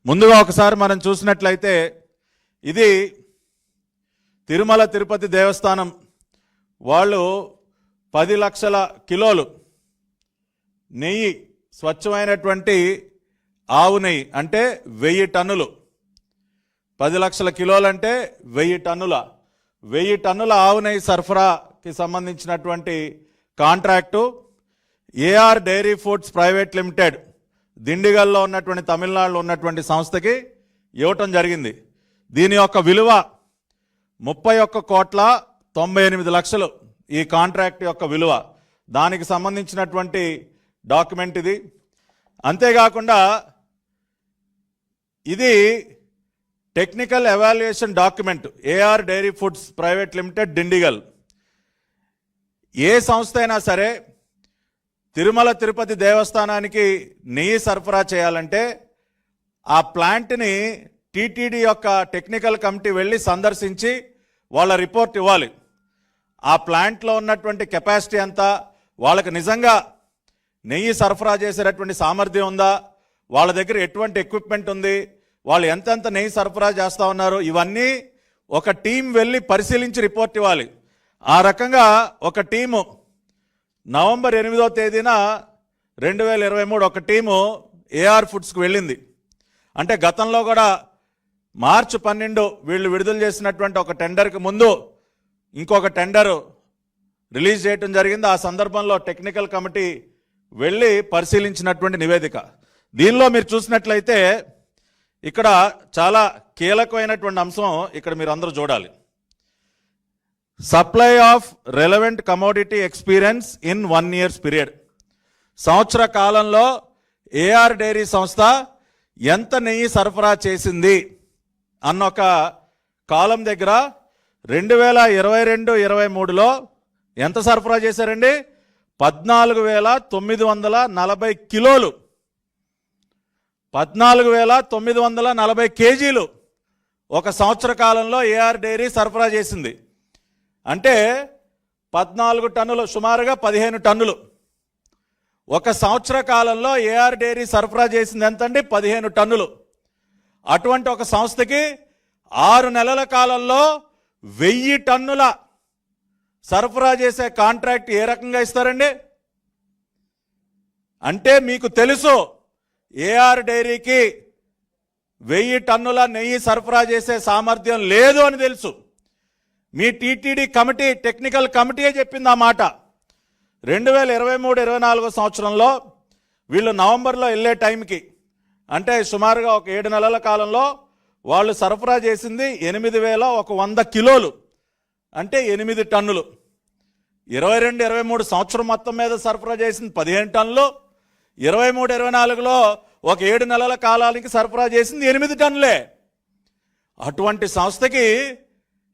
ముందుగా ఒకసారి మనం చూసినట్లయితే ఇది తిరుమల తిరుపతి దేవస్థానం వాళ్ళు 10 లక్షల కిలోలు నెయ్యి, స్వచ్ఛమైనటువంటి ఆవు నెయ్యి అంటే 1000 టన్నులు. 10 లక్షల కిలోలు అంటే 1000 టన్నుల ఆవు నెయ్యి సరఫరాకి సంబంధించినటువంటి contract AR dairy foods private limited దిండిగల్లో ఉన్నటువంటి తమిళనాడులో ఉన్నటువంటి సంస్థకి ఇవ్వటం జరిగింది. దీని యొక్క విలువ 31,98,00,000 ఈ కాంట్రాక్ట్ యొక్క విలువ. దానికి సంబంధించినటువంటి డాక్యుమెంట్ ఇది. అంతేకాకుండా ఇది technical evaluation document AR dairy foods private limited Dindigul. ఏ సంస్థ అయినా సరే తిరుమల తిరుపతి దేవస్థానానికి నెయ్యి సరఫరా చేయాలంటే ఆ ప్లాంట్ని టీటీడీ యొక్క టెక్నికల్ కమిటీ వెళ్ళి సందర్శించి వాళ్ళ రిపోర్ట్ ఇవ్వాలి. ఆ ప్లాంట్లో ఉన్నటువంటి కెపాసిటీ ఎంత, వాళ్ళకి నిజంగా నెయ్యి సరఫరా చేసేటటువంటి సామర్థ్యం ఉందా, వాళ్ళ దగ్గర ఎటువంటి ఎక్విప్మెంట్ ఉంది, వాళ్ళు ఎంతెంత నెయ్యి సరఫరా చేస్తూ ఉన్నారు, ఇవన్నీ ఒక టీం వెళ్ళి పరిశీలించి రిపోర్ట్ ఇవ్వాలి. ఆ రకంగా ఒక టీము నవంబర్ 8వ తేదీన 2023 ఒక టీము ఏఆర్ ఫుడ్స్కి వెళ్ళింది. అంటే గతంలో కూడా మార్చి 12 వీళ్ళు విడుదల చేసినటువంటి ఒక టెండర్కి ముందు ఇంకొక టెండర్ రిలీజ్ చేయడం జరిగింది. ఆ సందర్భంలో టెక్నికల్ కమిటీ వెళ్ళి పరిశీలించినటువంటి నివేదిక. దీనిలో మీరు చూసినట్లయితే ఇక్కడ చాలా కీలకమైనటువంటి అంశం ఇక్కడ మీరు అందరూ చూడాలి. Supply of relevant commodity experience in 1 year period. సంవత్సర కాలంలో ఏఆర్ డైరీ సంస్థ ఎంత నెయ్యి సరఫరా చేసింది అన్న ఒక కాలం దగ్గర 2022-23లో ఎంత సరఫరా చేశారండి? 14,940 కిలోలు, 14,940 కేజీలు ఒక సంవత్సర కాలంలో ఏఆర్ డైరీ సరఫరా చేసింది. అంటే 14 టన్నులు, సుమారుగా 15 టన్నులు. ఒక సంవత్సర కాలంలో ఏఆర్ డైరీ సరఫరా చేసింది ఎంతండి? 15 టన్నులు. అటువంటి ఒక సంస్థకి 6 నెలల కాలంలో 1000 టన్నుల సరఫరా చేసే కాంట్రాక్ట్ ఏ రకంగా ఇస్తారండి? అంటే మీకు తెలుసు ఏఆర్ డైరీకి 1000 టన్నుల నెయ్యి సరఫరా చేసే సామర్థ్యం లేదు అని తెలుసు. మీ టీటీడీ కమిటీ, టెక్నికల్ కమిటీయే చెప్పింది ఆ మాట. 2023-24 సంవత్సరంలో వీళ్ళు నవంబర్లో వెళ్ళే టైంకి, అంటే సుమారుగా ఒక 7 నెలల కాలంలో వాళ్ళు సరఫరా చేసింది 8,100 కిలోలు, అంటే 8 టన్నులు. 22-23 సంవత్సరం మొత్తం మీద సరఫరా చేసింది 15 టన్నులు. 23-24లో ఒక 7 నెలల కాలానికి సరఫరా చేసింది 8 టన్నులే. అటువంటి సంస్థకి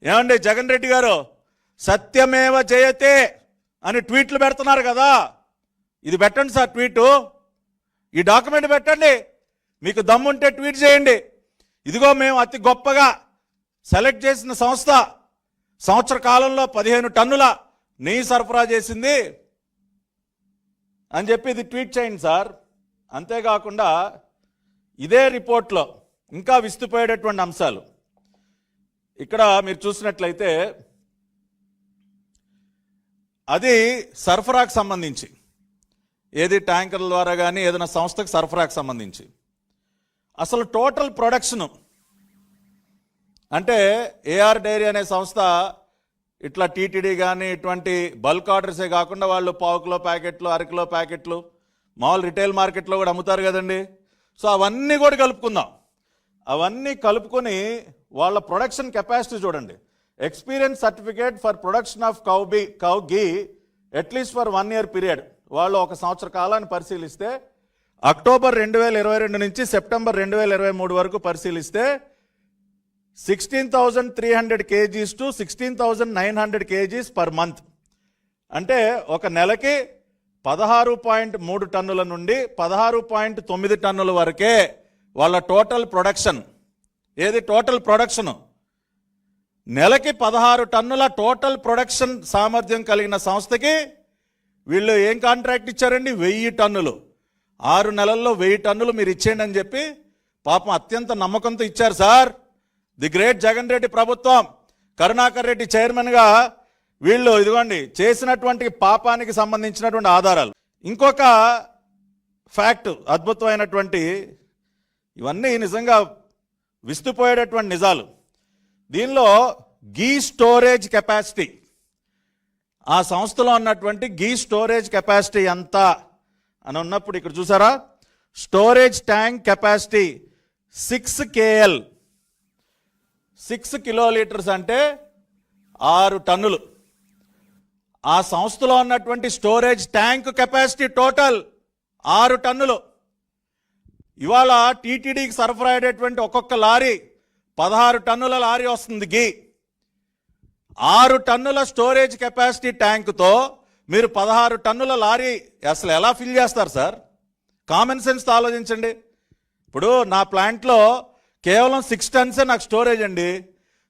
ఏమండి జగన్ రెడ్డి గారు సత్యమేవ జయతే అని ట్వీట్లు పెడుతున్నారు కదా, ఇది పెట్టండి సార్ ట్వీటు, ఈ డాక్యుమెంట్ పెట్టండి. మీకు దమ్ముంటే ట్వీట్ చేయండి. ఇదిగో మేము అతి గొప్పగా సెలెక్ట్ చేసిన సంస్థ సంవత్సర కాలంలో 15 టన్నుల నెయ్యి సరఫరా చేసింది అని చెప్పి ఇది ట్వీట్ చేయండి సార్. అంతేకాకుండా ఇదే రిపోర్ట్లో ఇంకా విస్తుపోయేటటువంటి అంశాలు ఇక్కడ మీరు చూసినట్లయితే అది సరఫరాకు సంబంధించి, ఏది ట్యాంకర్ల ద్వారా కానీ ఏదైనా సంస్థకు సరఫరాకు సంబంధించి అసలు టోటల్ ప్రొడక్షన్ అంటే ఏఆర్ డైరీ అనే సంస్థ ఇట్లా టీటీడీ కానీ ఇటువంటి బల్క్ ఆర్డర్సే కాకుండా వాళ్ళు 1/4 కిలో ప్యాకెట్లు, 1/2 కిలో ప్యాకెట్లు మామూలు రిటైల్ మార్కెట్లో కూడా అమ్ముతారు కదండి. సో అవన్నీ కూడా కలుపుకుందాం. అవన్నీ కలుపుకొని వాళ్ళ ప్రొడక్షన్ కెపాసిటీ చూడండి. Experience certificate for production of cow ghee at least for 1 year period. వాళ్ళు ఒక సంవత్సర కాలాన్ని పరిశీలిస్తే అక్టోబర్ 2022 నుంచి సెప్టెంబర్ 2023 వరకు పరిశీలిస్తే 16,300 kgs to 16,900 kgs per month. అంటే ఒక నెలకి 16.3 టన్నుల నుండి 16.9 టన్నుల వరకే వాళ్ళ టోటల్ ప్రొడక్షన్. ఏది టోటల్ ప్రొడక్షన్? నెలకి 16 టన్నుల టోటల్ ప్రొడక్షన్ సామర్థ్యం కలిగిన సంస్థకి వీళ్ళు ఏం కాంట్రాక్ట్ ఇచ్చారండి? 1000 టన్నులు. 6 నెలల్లో 1000 టన్నులు మీరు ఇచ్చేయండి అని చెప్పి పాపం అత్యంత నమ్మకంతో ఇచ్చారు sir. The great Jagan Reddy ప్రభుత్వం, కరుణాకర్ రెడ్డి చైర్మన్గా వీళ్ళు ఇదిగోండి చేసినటువంటి పాపానికి సంబంధించినటువంటి ఆధారాలు. ఇంకొక ఫ్యాక్ట్, అద్భుతమైనటువంటి, ఇవన్నీ నిజంగా విస్తుపోయేటటువంటి నిజాలు. దీనిలో గీ స్టోరేజ్ కెపాసిటీ, ఆ సంస్థలో ఉన్నటువంటి గీ స్టోరేజ్ కెపాసిటీ ఎంత అని ఉన్నప్పుడు ఇక్కడ చూసారా, storage tank capacity 6 KL, 6 kilolitres అంటే 6 టన్నులు. ఆ సంస్థలో ఉన్నటువంటి స్టోరేజ్ ట్యాంక్ కెపాసిటీ టోటల్ 6 టన్నులు. ఇవాళ టీటీడీకి సరఫరా అయ్యేటువంటి ఒక్కొక్క లారీ 16 టన్నుల లారీ వస్తుంది గీ. 6 టన్నుల స్టోరేజ్ కెపాసిటీ ట్యాంకుతో మీరు 16 టన్నుల లారీ అసలు ఎలా ఫిల్ చేస్తారు సార్? కామన్ సెన్స్ ఆలోచించండి. ఇప్పుడు నా ప్లాంట్లో కేవలం 6 టన్సే నాకు స్టోరేజ్ అండి.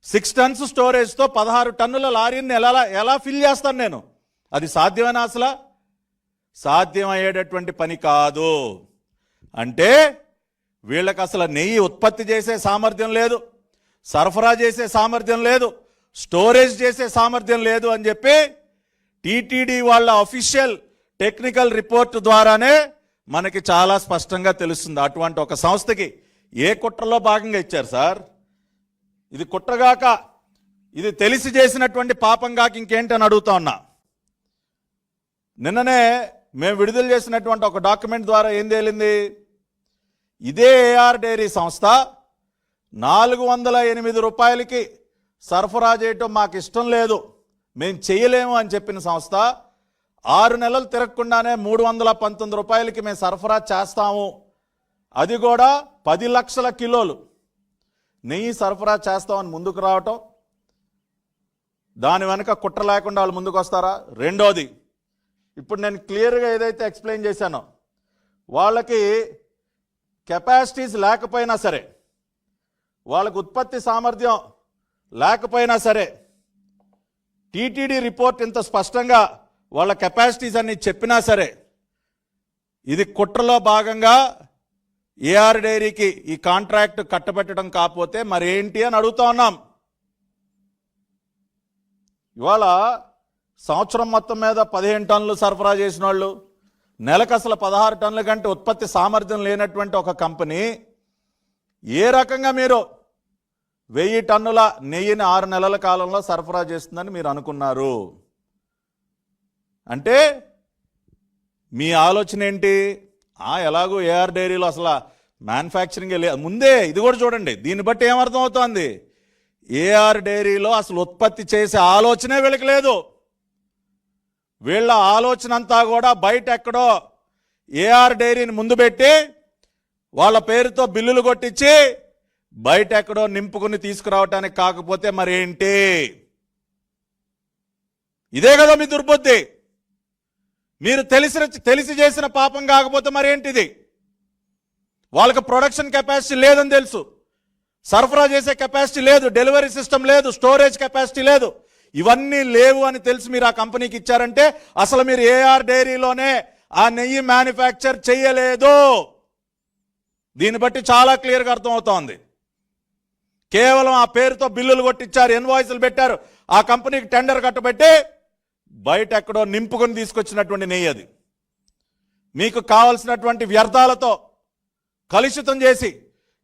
6 టన్స్ స్టోరేజ్తో 16 టన్నుల లారీని ఎలా ఫిల్ చేస్తాను నేను? అది సాధ్యమేనా? అసలు సాధ్యమయ్యేటటువంటి పని కాదు. అంటే వీళ్ళకి అసలు నెయ్యి ఉత్పత్తి చేసే సామర్థ్యం లేదు, సరఫరా చేసే సామర్థ్యం లేదు, స్టోరేజ్ చేసే సామర్థ్యం లేదు అని చెప్పి టీటీడీ వాళ్ళ అఫీషియల్ టెక్నికల్ రిపోర్ట్ ద్వారానే మనకి చాలా స్పష్టంగా తెలుస్తుంది. అటువంటి ఒక సంస్థకి ఏ కుట్రలో భాగంగా ఇచ్చారు సార్? ఇది కుట్రగాక, ఇది తెలిసి చేసినటువంటి పాపంగాక ఇంకేంటని అడుగుతా ఉన్నా. నిన్ననే మేము విడుదల చేసినటువంటి ఒక డాక్యుమెంట్ ద్వారా ఏం తేలింది? ఇదే ఏఆర్ డైరీ సంస్థ 408 రూపాయలకి సరఫరా చేయటం మాకు ఇష్టం లేదు, మేము చేయలేము అని చెప్పిన సంస్థ 6 నెలలు తిరగకుండానే 319 రూపాయలకి మేము సరఫరా చేస్తాము, అది కూడా 10 లక్షల కిలోలు నెయ్యి సరఫరా చేస్తామని ముందుకు రావటం, దాని వెనక కుట్ర లేకుండా వాళ్ళు ముందుకు వస్తారా? రెండోది, ఇప్పుడు నేను క్లియర్గా ఏదైతే ఎక్స్ప్లెయిన్ చేశానో, వాళ్ళకి కెపాసిటీస్ లేకపోయినా సరే, వాళ్ళకు ఉత్పత్తి సామర్థ్యం లేకపోయినా సరే, టీటీడీ రిపోర్ట్ ఇంత స్పష్టంగా వాళ్ళ కెపాసిటీస్ అన్ని చెప్పినా సరే, ఇది కుట్రలో భాగంగా ఏఆర్ డైరీకి ఈ కాంట్రాక్ట్ కట్టబెట్టడం కాకపోతే మరేంటి అని అడుగుతా ఉన్నాం. ఇవాళ సంవత్సరం మొత్తం మీద 15 టన్నులు సరఫరా చేసిన వాళ్ళు, నెలకు అసలు 16 టన్నుల కంటే ఉత్పత్తి సామర్థ్యం లేనటువంటి ఒక కంపెనీ ఏ రకంగా మీరు 1000 టన్నుల నెయ్యిని 6 నెలల కాలంలో సరఫరా చేస్తుందని మీరు అనుకున్నారు? అంటే మీ ఆలోచన ఏంటి? ఎలాగో ఏఆర్ డైరీలో అసలు మ్యానుఫ్యాక్చరింగే లేదు. ముందే ఇది కూడా చూడండి, దీన్ని బట్టి ఏమర్థం అవుతోంది? ఏఆర్ డైరీలో అసలు ఉత్పత్తి చేసే ఆలోచనే వీళ్ళకి లేదు. వీళ్ళ ఆలోచన అంతా కూడా బయట ఎక్కడో ఏఆర్ డైరీని ముందు పెట్టి వాళ్ళ పేరుతో బిల్లులు కొట్టించి బయట ఎక్కడో నింపుకుని తీసుకురావటానికి కాకపోతే మరేంటి? ఇదే కదా మీ దుర్బుద్ధి. మీరు తెలిసి చేసిన పాపం కాకపోతే మరేంటిది? వాళ్ళకి ప్రొడక్షన్ కెపాసిటీ లేదని తెలుసు, సరఫరా చేసే కెపాసిటీ లేదు, డెలివరీ సిస్టమ్ లేదు, స్టోరేజ్ కెపాసిటీ లేదు, ఇవన్నీ లేవు అని తెలిసి మీరు ఆ కంపెనీకి ఇచ్చారంటే అసలు మీరు ఏఆర్ డైరీలోనే ఆ నెయ్యి మ్యానుఫ్యాక్చర్ చేయలేదు. దీన్ని బట్టి చాలా క్లియర్గా అర్థమవుతోంది. కేవలం ఆ పేరుతో బిల్లులు కొట్టించారు, ఇన్వాయిస్లు పెట్టారు, ఆ కంపెనీకి టెండర్ కట్టబెట్టి బయట ఎక్కడో నింపుకొని తీసుకొచ్చినటువంటి నెయ్యి అది. మీకు కావలసినటువంటి వ్యర్థాలతో కలుషితం చేసి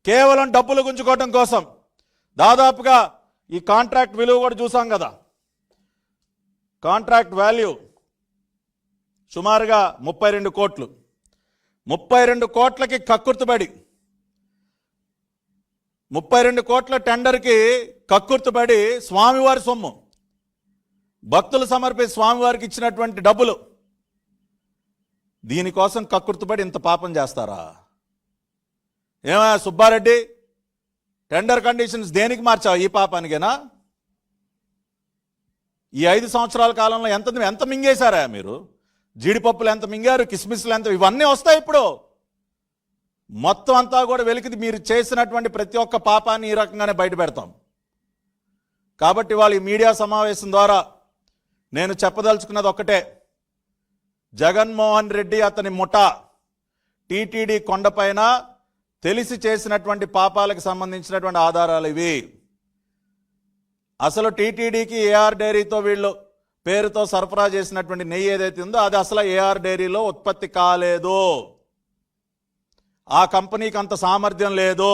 కేవలం డబ్బులు గుంజుకోవడం కోసం దాదాపుగా ఈ కాంట్రాక్ట్ విలువ కూడా చూసాం కదా, కాంట్రాక్ట్ వాల్యూ సుమారుగా 32 కోట్లు. 32 కోట్లకి కక్కుర్తుబడి 32 కోట్ల టెండర్కి కక్కుర్తుబడి స్వామివారి సొమ్ము, భక్తులు సమర్పించి స్వామివారికి ఇచ్చినటువంటి డబ్బులు, దీనికోసం కక్కుర్తుబడి ఇంత పాపం చేస్తారా? ఏమయ్యా సుబ్బారెడ్డి, టెండర్ కండిషన్స్ దేనికి మార్చావు? ఈ పాపానికేనా? ఈ 5 సంవత్సరాల కాలంలో ఎంత మింగేశారా మీరు? జీడిపప్పులు ఎంత మింగారు, కిస్మిస్లు ఎంత, ఇవన్నీ వస్తాయి ఇప్పుడు. మొత్తం అంతా కూడా వెలికి మీరు చేసినటువంటి ప్రతి ఒక్క పాపాన్ని ఈ రకంగానే బయట పెడతాం. కాబట్టి వాళ్ళు ఈ మీడియా సమావేశం ద్వారా నేను చెప్పదలుచుకున్నది ఒక్కటే, జగన్మోహన్ రెడ్డి అతని ముఠా టీటీడీ కొండపైన తెలిసి చేసినటువంటి పాపాలకు సంబంధించినటువంటి ఆధారాలు ఇవి. అసలు టీటీడీకి ఏఆర్ డైరీతో వీళ్ళు పేరుతో సరఫరా చేసినటువంటి నెయ్యి ఏదైతే ఉందో అది అసలు ఏఆర్ డైరీలో ఉత్పత్తి కాలేదు. ఆ కంపెనీకి అంత సామర్థ్యం లేదు.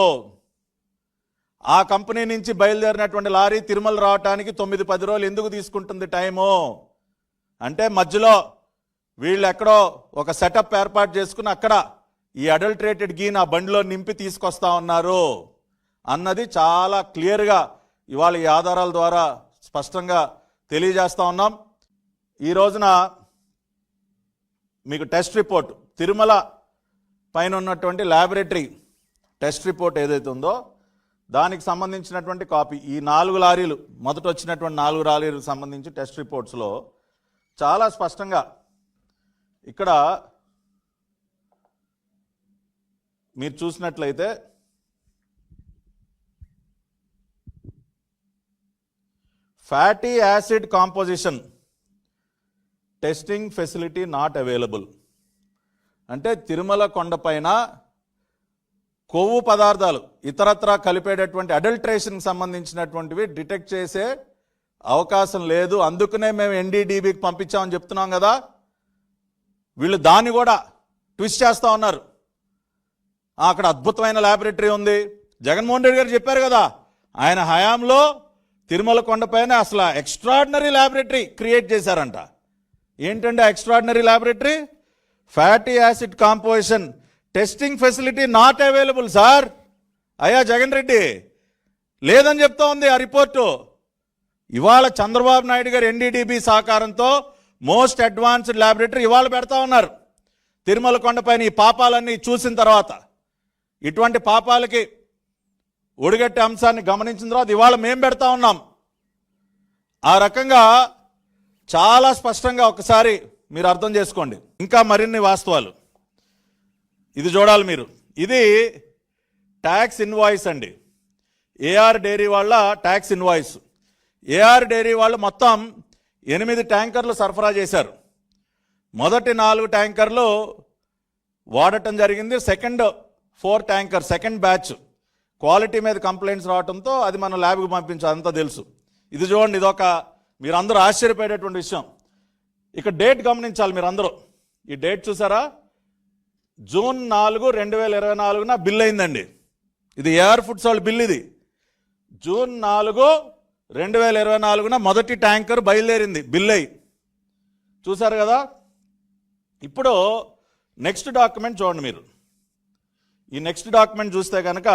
ఆ కంపెనీ నుంచి బయలుదేరినటువంటి లారీ తిరుమల రావడానికి 9-10 రోజులు ఎందుకు తీసుకుంటుంది టైము అంటే మధ్యలో వీళ్ళు ఎక్కడో ఒక సెటప్ ఏర్పాటు చేసుకుని అక్కడ ఈ అడల్టరేటెడ్ గీని ఆ బండిలో నింపి తీసుకొస్తా ఉన్నారు అన్నది చాలా క్లియర్గా ఇవాళ ఈ ఆధారాల ద్వారా స్పష్టంగా తెలియజేస్తా ఉన్నాం. ఈ రోజున మీకు టెస్ట్ రిపోర్ట్ తిరుమల పైన ఉన్నటువంటి ల్యాబొరేటరీ టెస్ట్ రిపోర్ట్ ఏదైతే ఉందో దానికి సంబంధించినటువంటి కాపీ ఈ 4 లారీలు మొదట వచ్చినటువంటి 4 లారీలకు సంబంధించి టెస్ట్ రిపోర్ట్స్లో చాలా స్పష్టంగా ఇక్కడ మీరు చూసినట్లయితే fatty acid composition testing facility not available అంటే తిరుమల కొండపైన కొవ్వు పదార్థాలు ఇతరత్రా కలిపేటటువంటి అడల్ట్రేషన్కి సంబంధించినటువంటివి డిటెక్ట్ చేసే అవకాశం లేదు. అందుకనే మేము ఎన్డీడీబీకి పంపించామని చెప్తున్నాం కదా. వీళ్ళు దాన్ని కూడా ట్విస్ట్ చేస్తూ ఉన్నారు. అక్కడ అద్భుతమైన ల్యాబొరేటరీ ఉంది. జగన్మోహన్ రెడ్డి గారు చెప్పారు కదా ఆయన హయాంలో తిరుమల కొండపైన అసలు ఎక్స్ట్రాడినరీ ల్యాబొరేటరీ క్రియేట్ చేశారంట. ఏంటంటే extraordinary laboratory fatty acid composition testing facility not available sir. అయ్యా జగన్ రెడ్డి లేదని చెప్తా ఉంది ఆ రిపోర్టు. ఇవాళ చంద్రబాబు నాయుడు గారు ఎన్డీడీబీ సహకారంతో మోస్ట్ అడ్వాన్స్డ్ ల్యాబొరేటరీ ఇవాళ పెడతా ఉన్నారు. తిరుమల కొండపైన ఈ పాపాలన్నీ చూసిన తర్వాత ఇటువంటి పాపాలకి ఒడిగట్టే అంశాన్ని గమనించిన తర్వాత ఇవాళ మేము పెడతా ఉన్నాం. ఆ రకంగా చాలా స్పష్టంగా ఒకసారి మీరు అర్థం చేసుకోండి. ఇంకా మరిన్ని వాస్తవాలు ఇది చూడాలి మీరు. ఇది ట్యాక్స్ ఇన్వాయిస్ అండి. ఏఆర్ డైరీ వాళ్ళ ట్యాక్స్ ఇన్వాయిస్. ఏఆర్ డైరీ వాళ్ళు మొత్తం 8 ట్యాంకర్లు సరఫరా చేశారు. మొదటి 4 ట్యాంకర్లు వాడటం జరిగింది. Second 4 tanker second batch quality మీద కంప్లైంట్స్ రావడంతో అది మనం ల్యాబ్కి పంపించాలి, అంతా తెలుసు. ఇది చూడండి, ఇదొక మీరందరూ ఆశ్చర్యపోయేటటువంటి విషయం. ఇక డేట్ గమనించాలి మీరందరూ. ఈ డేట్ చూసారా? జూన్ 4, 2024 బిల్ అయిందండి. ఇది ఏఆర్ ఫుడ్స్ వాళ్ళ బిల్. ఇది జూన్ 4, 2024 మొదటి ట్యాంకర్ బయలుదేరింది బిల్ అయ్యి. చూసారు కదా. ఇప్పుడు నెక్స్ట్ డాక్యుమెంట్ చూడండి మీరు. ఈ నెక్స్ట్ డాక్యుమెంట్ చూస్తే కనుక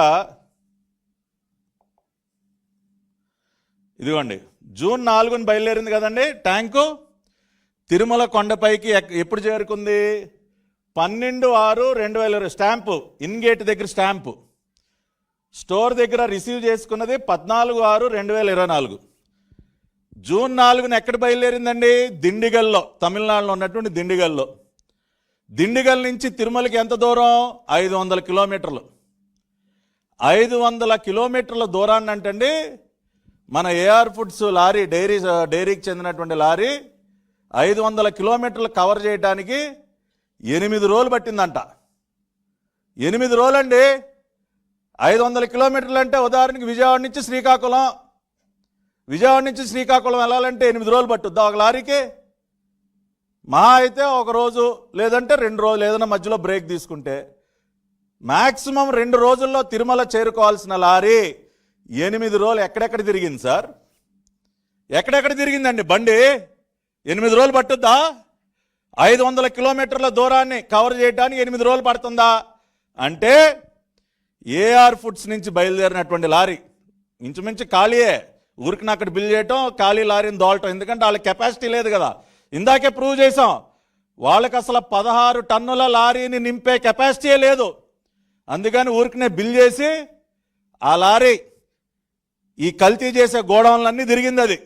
ఇదిగోండి, జూన్ 4 బయలుదేరింది కదండి ట్యాంకు. తిరుమల కొండపైకి ఎప్పుడు చేరుకుంది? 12/6/2020 స్టాంపు ఇన్గేట్ దగ్గర స్టాంపు. స్టోర్ దగ్గర రిసీవ్ చేసుకున్నది 14/6/2024. జూన్ 4 ఎక్కడ బయలుదేరిందండి? దిండిగల్లో, తమిళనాడులో ఉన్నటువంటి దిండిగల్లో. దిండిగల్ నుంచి తిరుమలకి ఎంత దూరం? 500 కిలోమీటర్లు. 500 కిలోమీటర్ల దూరాన్ని అంటండి మన ఏఆర్ ఫుడ్స్ లారీ డైరీకి చెందినటువంటి లారీ 500 కిలోమీటర్లు కవర్ చేయడానికి 8 రోజులు పట్టిందంట. 8 రోజులండి. 500 కిలోమీటర్లు అంటే ఉదాహరణకి విజయవాడ నుంచి శ్రీకాకుళం వెళ్ళాలంటే 8 రోజులు పట్టుద్దా ఒక లారీకి? మహా అయితే ఒక రోజు లేదంటే 2 రోజులు ఏదైనా మధ్యలో బ్రేక్ తీసుకుంటే మ్యాక్సిమం 2 రోజుల్లో తిరుమల చేరుకోవాల్సిన లారీ 8 రోజులు ఎక్కడెక్కడ తిరిగింది సార్? ఎక్కడెక్కడ తిరిగిందండి బండి? 8 రోజులు పట్టుద్దా? 500 కిలోమీటర్ల దూరాన్ని కవర్ చేయడానికి 8 రోజులు పడుతుందా? అంటే ఏఆర్ ఫుడ్స్ నుంచి బయలుదేరినటువంటి లారీ ఇంచుమించు ఖాళీయే. ఊరికి అక్కడ బిల్ చేయటం, ఖాళీ లారీని దోలటం. ఎందుకంటే వాళ్ళకి కెపాసిటీ లేదు కదా. ఇందాకే ప్రూవ్ చేసాం వాళ్ళకి అసలు 16 టన్నుల లారీని నింపే కెపాసిటీయే లేదు. అందుకని ఊరికినే బిల్ చేసి ఆ లారీ ఈ కల్తీ చేసే గోడౌన్లన్నీ తిరిగింది. అది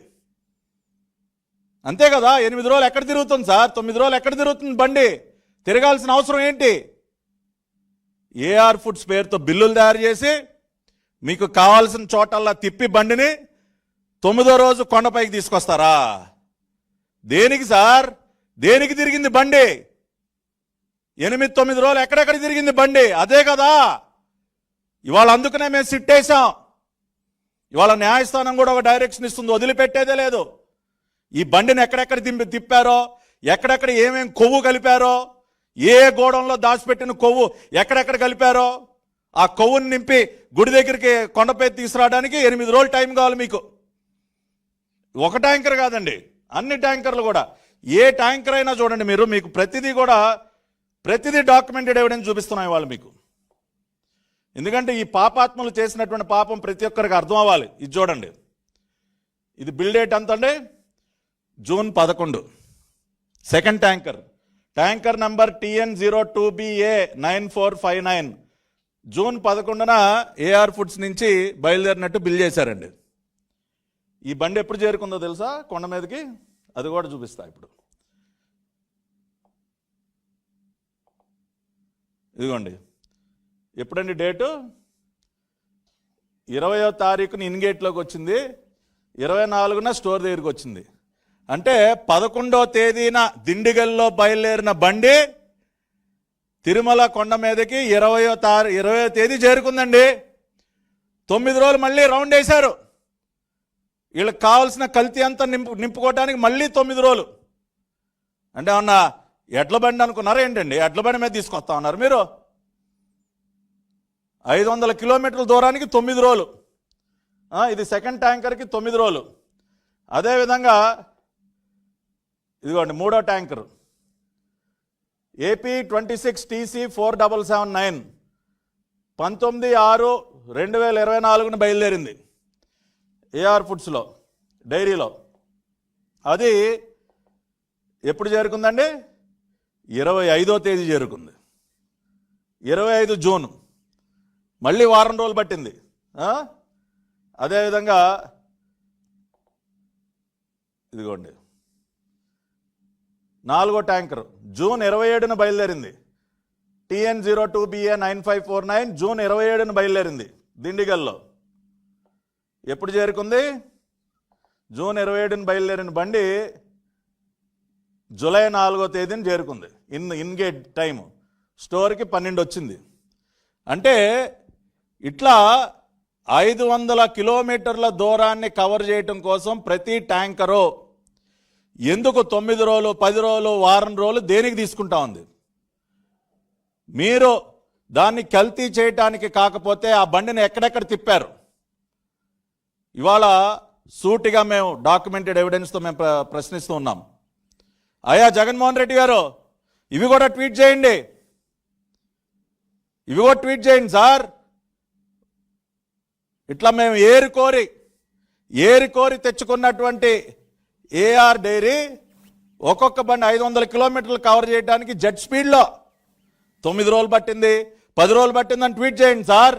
అంతే కదా. 8 రోజులు ఎక్కడ తిరుగుతుంది సార్? 9 రోజులు ఎక్కడ తిరుగుతుంది బండి? తిరగాల్సిన అవసరం ఏంటి? ఏఆర్ ఫుడ్స్ పేరుతో బిల్లులు తయారు చేసి మీకు కావాల్సిన చోటల్లా తిప్పి బండిని 9వ రోజు కొండపైకి తీసుకొస్తారా? దేనికి సార్? దేనికి తిరిగింది బండి? 8-9 రోజులు ఎక్కడెక్కడ తిరిగింది బండి? అదే కదా. ఇవాళ అందుకనే మేము సిట్టేశాం. ఇవాళ న్యాయస్థానం కూడా ఒక డైరెక్షన్ ఇస్తుంది, వదిలిపెట్టేదే లేదు. ఈ బండిని ఎక్కడెక్కడ తిప్పారో, ఎక్కడెక్కడ ఏమేం కొవ్వు కలిపారో, ఏ గోడంలో దాచిపెట్టిన కొవ్వు ఎక్కడెక్కడ కలిపారో ఆ కొవ్వుని నింపి గుడి దగ్గరికి కొండపై తీసుకురావడానికి 8 రోజులు టైం కావాలి మీకు. ఒక ట్యాంకర్ కాదండి, అన్ని ట్యాంకర్లు కూడా. ఏ ట్యాంకర్ అయినా చూడండి మీరు, మీకు ప్రతిదీ డాక్యుమెంటెడ్ ఎవిడెన్స్ చూపిస్తున్నాయి వాళ్ళు మీకు. ఎందుకంటే ఈ పాపాత్మలు చేసినటువంటి పాపం ప్రతి ఒక్కరికి అర్థం అవ్వాలి. ఇది చూడండి, ఇది బిల్ డేట్ ఎంత అండి? June 11. Second tanker number TN02BA9459 June 11న ఏఆర్ ఫుడ్స్ నుంచి బయలుదేరినట్టు బిల్ చేశారండి. ఈ బండి ఎప్పుడు చేరుకుందో తెలుసా కొండ మీదకి? అది కూడా చూపిస్తా ఇప్పుడు. ఇదిగోండి, ఎప్పుడండి డేటు? 20వ తారీఖున ఇన్గేట్లోకి వచ్చింది, 24న స్టోర్ దగ్గరికి వచ్చింది. అంటే 11వ తేదీన దిండిగల్లో బయలుదేరిన బండి తిరుమల కొండ మీదకి 20వ తేదీ చేరుకుందండి. 9 రోజులు మళ్ళీ రౌండ్ వేశారు. వీళ్ళకి కావాల్సిన కల్తీ అంతా నింపుకోవడానికి మళ్ళీ 9 రోజులు. అంటే ఏమన్నా ఎడ్ల బండి అనుకున్నారా ఏంటండి? ఎడ్ల బండి మీద తీసుకొస్తా ఉన్నారు మీరు. 500 కిలోమీటర్ల దూరానికి 9 రోజులు. ఇది సెకండ్ ట్యాంకర్కి 9 రోజులు. అదేవిధంగా ఇదిగోండి మూడో ట్యాంకర్ AP 26 TC 4779 19/6/2024 బయలుదేరింది ఏఆర్ ఫుడ్స్లో డైరీలో. అది ఎప్పుడు చేరుకుందండి? 25వ తేదీ చేరుకుంది. 25 జూన్, మళ్ళీ వారం రోజులు పట్టింది. అదేవిధంగా ఇదిగోండి నాలుగో ట్యాంకర్ జూన్ 27న బయలుదేరింది. TN02BA9549 జూన్ 27న బయలుదేరింది దిండిగల్లో. ఎప్పుడు చేరుకుంది? జూన్ 27న బయలుదేరిన బండి జూలై 4వ తేదీన చేరుకుంది. ఇన్గేట్ టైము స్టోర్కి 12 వచ్చింది. అంటే ఇట్లా 500 కిలోమీటర్ల దూరాన్ని కవర్ చేయటం కోసం ప్రతి ట్యాంకరు ఎందుకు 9 రోజులు, 10 రోజులు, వారం రోజులు దేనికి తీసుకుంటా ఉంది? మీరు దాన్ని కల్తీ చేయటానికి కాకపోతే ఆ బండిని ఎక్కడెక్కడ తిప్పారు? ఇవాళ సూటిగా మేము డాక్యుమెంటెడ్ ఎవిడెన్స్తో మేము ప్రశ్నిస్తూ ఉన్నాం. అయ్యా జగన్మోహన్ రెడ్డి గారు, ఇవి కూడా ట్వీట్ చేయండి, సార్. ఇట్లా మేము ఏరి కోరి తెచ్చుకున్నటువంటి ఏఆర్ డైరీ ఒక్కొక్క బండి 500 కిలోమీటర్లు కవర్ చేయడానికి జెట్ స్పీడ్లో 9 రోజులు పట్టింది, 10 రోజులు పట్టిందని ట్వీట్ చేయండి సార్.